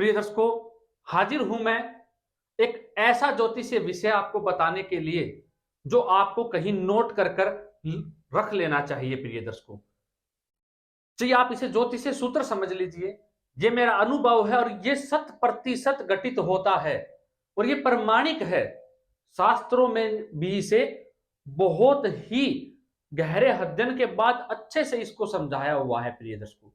प्रिय दर्शकों, हाजिर हूं मैं एक ऐसा ज्योतिषीय विषय आपको बताने के लिए जो आपको कहीं नोट कर कर रख लेना चाहिए। प्रिय दर्शकों, चाहिए आप इसे ज्योतिषीय सूत्र समझ लीजिए। ये मेरा अनुभव है और ये 100% घटित होता है और ये प्रमाणिक है। शास्त्रों में भी इसे बहुत ही गहरे अध्ययन के बाद अच्छे से इसको समझाया हुआ है। प्रिय दर्शकों,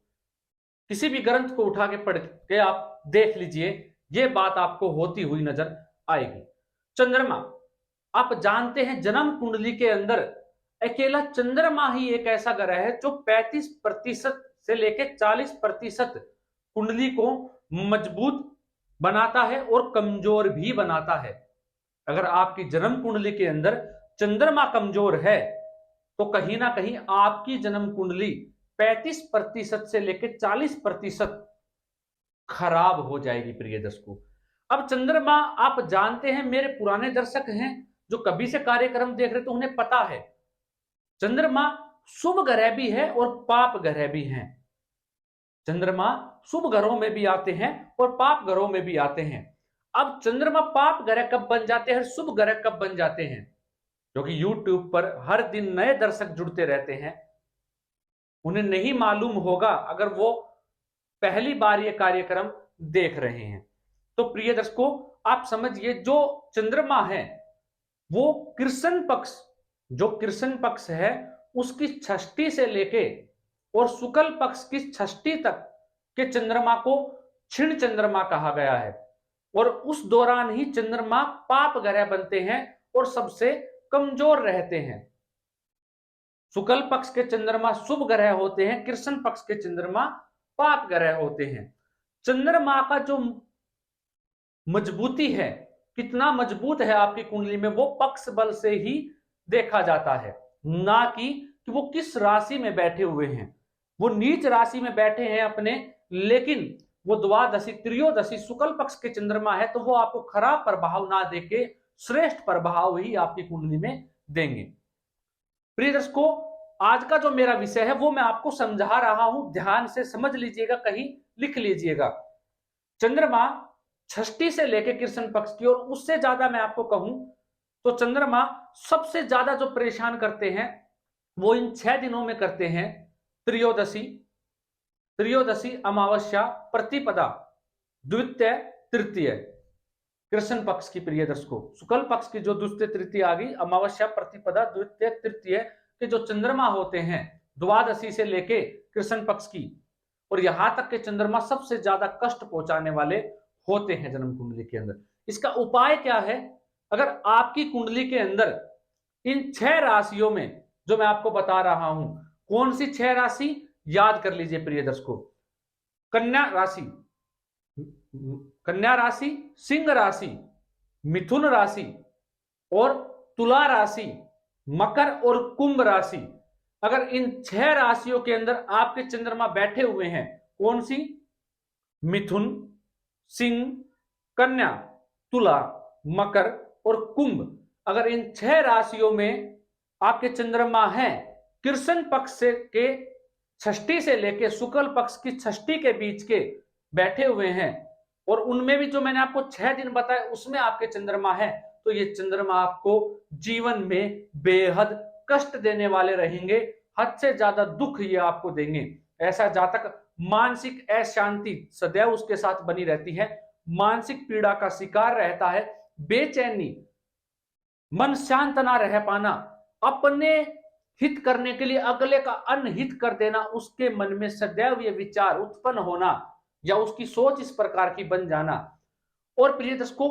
किसी भी ग्रंथ को उठा के पढ़ के आप देख लीजिए, ये बात आपको होती हुई नजर आएगी। चंद्रमा, आप जानते हैं जन्म कुंडली के अंदर अकेला चंद्रमा ही एक ऐसा ग्रह है जो 35% से लेकर 40% कुंडली को मजबूत बनाता है और कमजोर भी बनाता है। अगर आपकी जन्म कुंडली के अंदर चंद्रमा कमजोर है तो कहीं ना कहीं आपकी जन्म कुंडली 35% से लेकर 40% खराब हो जाएगी। प्रिय दर्शकों, अब चंद्रमा, आप जानते हैं, मेरे पुराने दर्शक हैं जो कभी से कार्यक्रम देख रहे तो उन्हें पता है चंद्रमा शुभ ग्रह भी है और पाप ग्रह भी है। चंद्रमा शुभ ग्रहों में भी आते हैं और पाप ग्रहों में भी आते हैं। अब चंद्रमा पाप ग्रह कब बन जाते हैं, शुभ ग्रह कब बन जाते हैं, क्योंकि YouTube पर हर दिन नए दर्शक जुड़ते रहते हैं। उन्हें नहीं मालूम होगा अगर वो पहली बार ये कार्यक्रम देख रहे हैं। तो प्रिय दर्शकों, आप समझिए, जो चंद्रमा है वो कृष्ण पक्ष, जो कृष्ण पक्ष है उसकी षष्ठी से लेके और शुक्ल पक्ष की षष्ठी तक के चंद्रमा को क्षीण चंद्रमा कहा गया है और उस दौरान ही चंद्रमा पाप ग्रह बनते हैं और सबसे कमजोर रहते हैं। शुक्ल पक्ष के चंद्रमा शुभ ग्रह होते हैं, कृष्ण पक्ष के चंद्रमा पाप ग्रह होते हैं। चंद्रमा का जो मजबूती है, कितना मजबूत है आपकी कुंडली में, वो पक्ष बल से ही देखा जाता है, ना कि वो किस राशि में बैठे हुए हैं। वो नीच राशि में बैठे हैं अपने, लेकिन वो द्वादशी त्रयोदशी शुक्ल पक्ष के चंद्रमा है तो वो आपको खराब प्रभाव ना देके श्रेष्ठ प्रभाव ही आपकी कुंडली में देंगे। प्रिय दर्शकों, आज का जो मेरा विषय है वो मैं आपको समझा रहा हूं, ध्यान से समझ लीजिएगा, कहीं लिख लीजिएगा। चंद्रमा षष्ठी से लेकर कृष्ण पक्ष की, और उससे ज्यादा मैं आपको कहूं तो चंद्रमा सबसे ज्यादा जो परेशान करते हैं वो इन 6 दिनों में करते हैं। त्रयोदशी, अमावस्या, प्रतिपदा, द्वितीय, तृतीय, कृष्ण पक्ष की। प्रिय दर्शकों, शुक्ल पक्ष की जो द्वितीय तृतीय आ गई, अमावस्या, प्रतिपदा, द्वितीय, तृतीय के जो चंद्रमा होते हैं द्वादशी से लेके कृष्ण पक्ष की, और यहां तक के चंद्रमा सबसे ज्यादा कष्ट पहुंचाने वाले होते हैं जन्म कुंडली के अंदर। इसका उपाय क्या है? अगर आपकी कुंडली के अंदर इन 6 राशियों में जो मैं आपको बता रहा हूं, कौन सी 6 राशि याद कर लीजिए प्रिय दर्शकों। कन्या राशि, सिंह राशि, मिथुन राशि और तुला राशि, मकर और कुंभ राशि। अगर इन 6 राशियों के अंदर आपके चंद्रमा बैठे हुए हैं, कौन सी? मिथुन, सिंह, कन्या, तुला, मकर और कुंभ। अगर इन 6 राशियों में आपके चंद्रमा हैं, कृष्ण पक्ष से के षष्ठी से लेके शुक्ल पक्ष की षष्ठी के बीच के बैठे हुए हैं, और उनमें भी जो मैंने आपको 6 दिन बताए उसमें आपके चंद्रमा है, तो ये चंद्रमा आपको जीवन में बेहद कष्ट देने वाले रहेंगे। हद से ज्यादा दुख ये आपको देंगे। ऐसा जातक मानसिक अशांति सदैव उसके साथ बनी रहती है, मानसिक पीड़ा का शिकार रहता है, बेचैनी, मन शांत ना रह पाना, अपने हित करने के लिए अगले का अनहित कर देना, उसके मन में सदैव ये विचार उत्पन्न होना या उसकी सोच इस प्रकार की बन जाना। और प्रिय दर्शकों,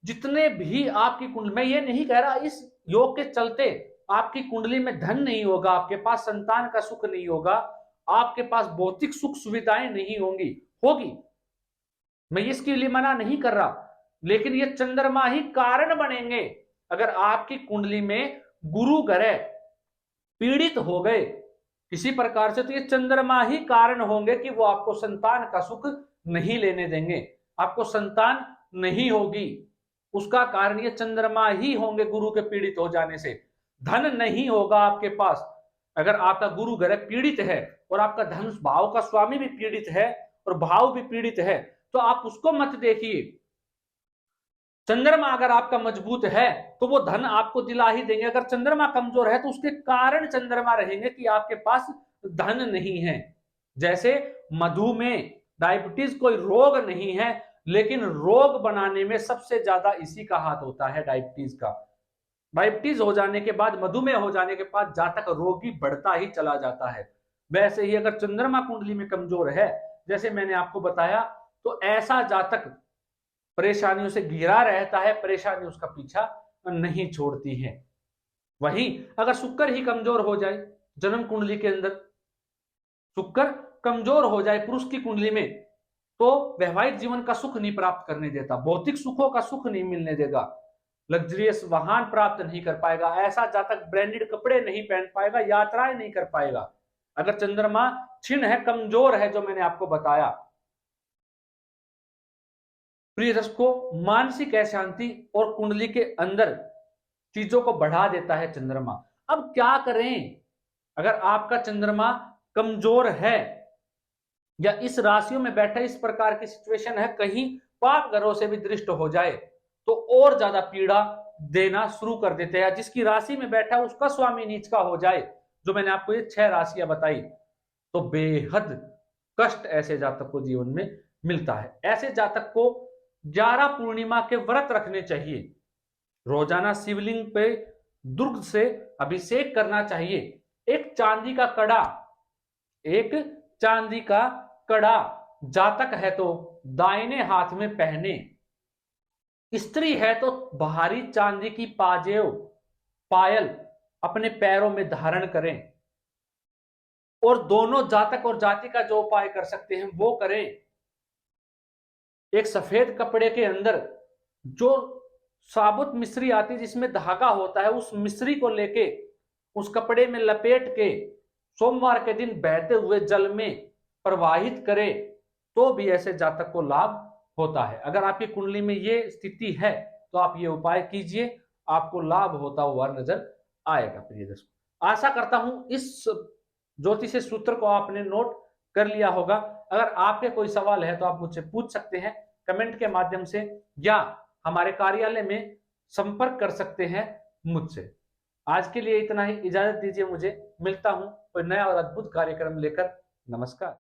जितने भी आपकी कुंडली, मैं ये नहीं कह रहा इस योग के चलते आपकी कुंडली में धन नहीं होगा, आपके पास संतान का सुख नहीं होगा, आपके पास भौतिक सुख सुविधाएं नहीं होंगी, होगी, मैं इसके लिए मना नहीं कर रहा, लेकिन ये चंद्रमा ही कारण बनेंगे। अगर आपकी कुंडली में गुरु ग्रह पीड़ित हो गए किसी प्रकार से, तो ये चंद्रमा ही कारण होंगे कि वो आपको संतान का सुख नहीं लेने देंगे, आपको संतान नहीं होगी। उसका कारण ये चंद्रमा ही होंगे गुरु के पीड़ित हो जाने से। धन नहीं होगा आपके पास। अगर आपका गुरु ग्रह पीड़ित है और आपका धन भाव का स्वामी भी पीड़ित है और भाव भी पीड़ित है, तो आप उसको मत देखिए। चंद्रमा अगर आपका मजबूत है तो वो धन आपको दिला ही देंगे। अगर चंद्रमा कमजोर है तो उसके कारण चंद्रमा रहेंगे कि आपके पास धन नहीं है। जैसे मधुमेह, डायबिटीज कोई रोग नहीं है, लेकिन रोग बनाने में सबसे ज्यादा इसी का हाथ होता है, डायबिटीज का। डायबिटीज हो जाने के बाद, मधुमेह हो जाने के बाद जातक रोगी बढ़ता ही चला जाता है। वैसे ही अगर चंद्रमा कुंडली में कमजोर है, जैसे मैंने आपको बताया, तो ऐसा जातक परेशानियों से घिरा रहता है, परेशानी उसका पीछा नहीं छोड़ती है। वहीं अगर शुक्र ही कमजोर हो जाए जन्म कुंडली के अंदर, शुक्र कमजोर हो जाए पुरुष की कुंडली में, तो वैवाहिक जीवन का सुख नहीं प्राप्त करने देता, भौतिक सुखों का सुख नहीं मिलने देगा, लग्जरियस वाहन प्राप्त नहीं कर पाएगा, ऐसा जातक ब्रांडेड कपड़े नहीं पहन पाएगा, यात्राएं नहीं कर पाएगा। अगर चंद्रमा क्षीण है, कमजोर है, जो मैंने आपको बताया। प्रिय दर्शकों, मानसिक अशांति और कुंडली के अंदर चीजों को बढ़ा देता है चंद्रमा। अब क्या करें अगर आपका चंद्रमा कमजोर है या इस राशियों में बैठा इस प्रकार की सिचुएशन है, कहीं पाप ग्रहों से भी दृष्ट हो जाए तो और ज्यादा पीड़ा देना शुरू कर देते हैं। जिसकी राशि में बैठा उसका स्वामी नीच का हो जाए, जो मैंने आपको ये 6 राशियां बताई, तो बेहद कष्ट ऐसे जातक को जीवन में मिलता है। ऐसे जातक को 11 पूर्णिमा के व्रत रखने चाहिए, रोजाना शिवलिंग पे दुर्ग से अभिषेक करना चाहिए। एक चांदी का कड़ा, एक चांदी का कड़ा जातक है तो दाहिने हाथ में पहने, स्त्री है तो भारी चांदी की पाजेव, पायल अपने पैरों में धारण करें। और दोनों जातक और जाति का जो उपाय कर सकते हैं वो करें। एक सफेद कपड़े के अंदर जो साबुत मिश्री आती है जिसमें धागा होता है, उस मिश्री को लेके उस कपड़े में लपेट के सोमवार के दिन बहते हुए जल में प्रवाहित करें, तो भी ऐसे जातक को लाभ होता है। अगर आपकी कुंडली में ये स्थिति है तो आप ये उपाय कीजिए, आपको लाभ होता हुआ नजर आएगा। प्रिय दर्शकों, आशा करता हूं इस ज्योतिष सूत्र को आपने नोट कर लिया होगा। अगर आपके कोई सवाल है तो आप मुझसे पूछ सकते हैं कमेंट के माध्यम से, या हमारे कार्यालय में संपर्क कर सकते हैं मुझसे। आज के लिए इतना ही, इजाजत दीजिए मुझे, मिलता हूं कोई नया और अद्भुत कार्यक्रम लेकर। नमस्कार।